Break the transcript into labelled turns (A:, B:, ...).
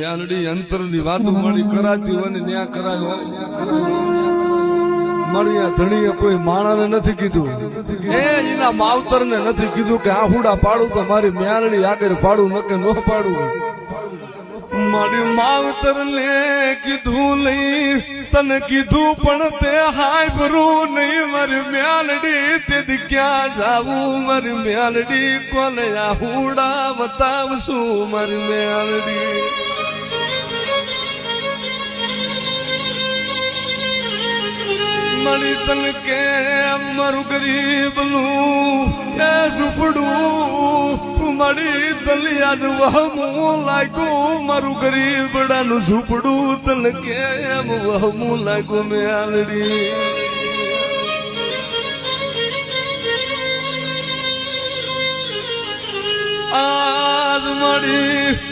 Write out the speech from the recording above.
A: મ્યાલડી અંતર ની વાતો મારી કરાતી હોય ને ન્યા કરાય મારી ધણીએ કોઈ માણાને નથી કીધું એના માવતર ને નથી કીધું કે આહુડા પાડું તો મારી મ્યાલડી આગળ પાડું નકે ન પાડું મારી માવતર ને કીધું નહીં તને કીધું પણ તે હાય ભરું નહીં મારી મ્યાલડી તે ક્યાં જાવું મારી મ્યાલડી કોને આહુડા બતાવશું મારી મ્યાલડી મારી તન કે મારું ગરીબ નું એ ઝૂંપડું મારી તલી આજ વહમું લાગ્યું મારું ગરીબડાનું ઝૂંપડું તન કે વહમું લાગ્યું મ્યાલડી આજ મારી